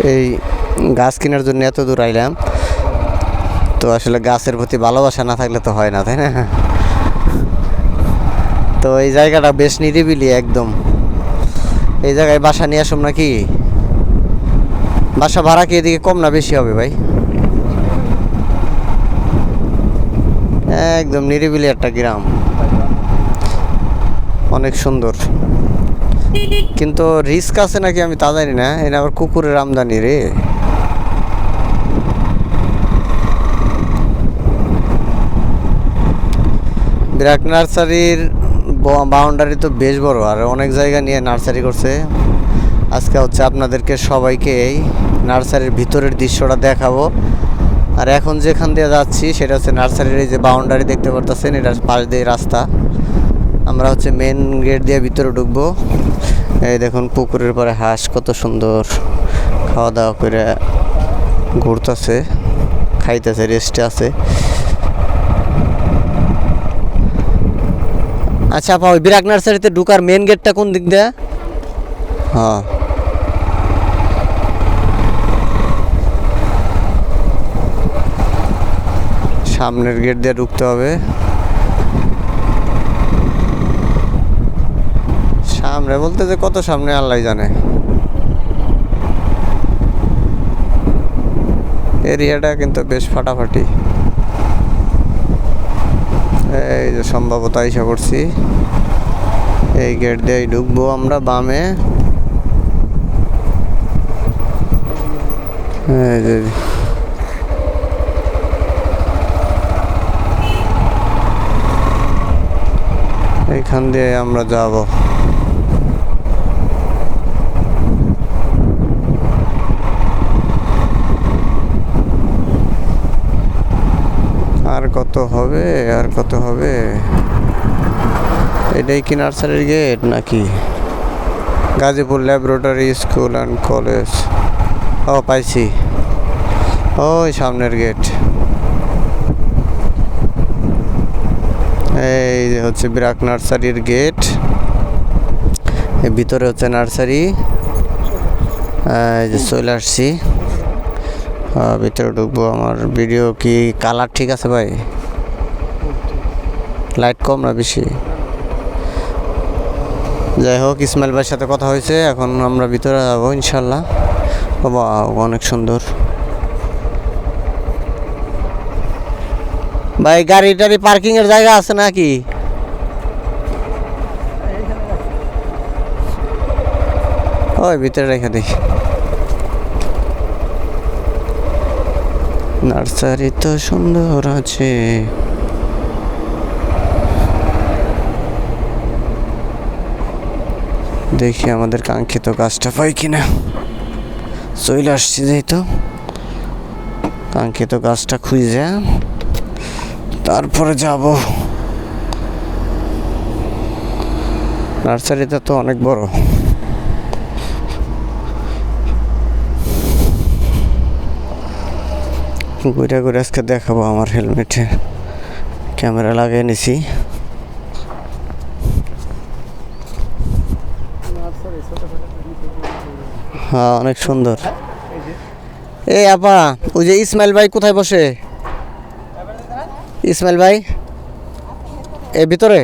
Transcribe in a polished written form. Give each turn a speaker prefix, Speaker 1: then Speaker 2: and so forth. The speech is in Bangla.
Speaker 1: এই গাছ কেনার জন্য এত দূর আইলাম, তো আসলে গাছের প্রতি ভালোবাসা না থাকলে তো হয় না, তাই না? তো এই জায়গাটা বেশ নিরিবিলি একদম। এই জায়গায় বাসা নিয়ে আসুন নাকি? বাসা ভাড়া কি এদিকে কম না বেশি হবে ভাই? একদম নিরিবিলি একটা গ্রাম, অনেক সুন্দর। কিন্তু রিস্ক আছে নাকি আমি তা জানি না। এনে আবার কুকুরের আমদানি রে। বিরাট নার্সারির বাউন্ডারি তো বেশ বড়, আর অনেক জায়গা নিয়ে নার্সারি করছে। আজকে হচ্ছে আপনাদেরকে সবাইকে এই নার্সারির ভিতরের দৃশ্যটা দেখাবো। আর এখন যেখান দিয়ে যাচ্ছি সেটা হচ্ছে নার্সারির এই যে বাউন্ডারি দেখতে পারতেছেন, এটার পাশ দিয়ে রাস্তা। আমরা হচ্ছে মেন গেট দিয়ে ভিতরে ঢুকবো। এই দেখুন পুকুরের পরে হাঁস কত সুন্দর খাওয়া দাওয়া করে ঘুরতেছে, খাইতেছে, রেস্টে আছে। আচ্ছা আপা, ওই বিরাট নার্সারিতে ঢুকার মেন গেটটা কোন দিক দিয়ে? হ্যাঁ, সামনের গেট দিয়ে ঢুকতে হবে। সামনে বলতে যে কত সামনে আল্লাহ জানে। এরিয়াটা কিন্তু বেশ ফাটাফাটি। এই যে সম্ভবত আইসা করছি, এই গেট দিয়েই ঢুকবো আমরা বামে। এই যে এইখান দিয়ে আমরা যাব। আর কত হবে, আর কত হবে? এটাই কি নার্সারির গেট নাকি? Gazipur laboratory school and college. ও পাইছি, ওই সামনের গেট। এই যে হচ্ছে বিরাট নার্সারির গেট। এর ভিতরে হচ্ছে নার্সারি। এই যে চলে আসছি, ভিতরে ঢুকবো। আমার ভিডিও কি কালার ঠিক আছে ভাই? লাইট কম না বেশি? যাই হোক, ইসমাইল ভাইয়ের সাথে কথা হয়েছে, এখন আমরা ভিতরে যাবো ইনশাল্লাহ। বাবা অনেক সুন্দর ভাই। গাড়ি টাড়ি পার্কিং এর জায়গা আছে নাকি? ওই ভিতরে রেখে দেখি। নার্সারি তো সুন্দর আছে। দেখি আমাদের কাঙ্ক্ষিত গাছটা পাই কিনা। চলে আসছি যেহেতু, কাঙ্ক্ষিত গাছটা খুঁজে তারপরে যাব। নার্সারিটা তো অনেক বড়। ঘুরে ঘুরে আজকে দেখাবো। আমার হেলমেটে ক্যামেরা লাগিয়ে নিছি। হ্যাঁ অনেক সুন্দর। এই আপা, ওই যে ইসমাইল ভাই কোথায় বসে? ইসমাইল ভাই এর ভিতরে?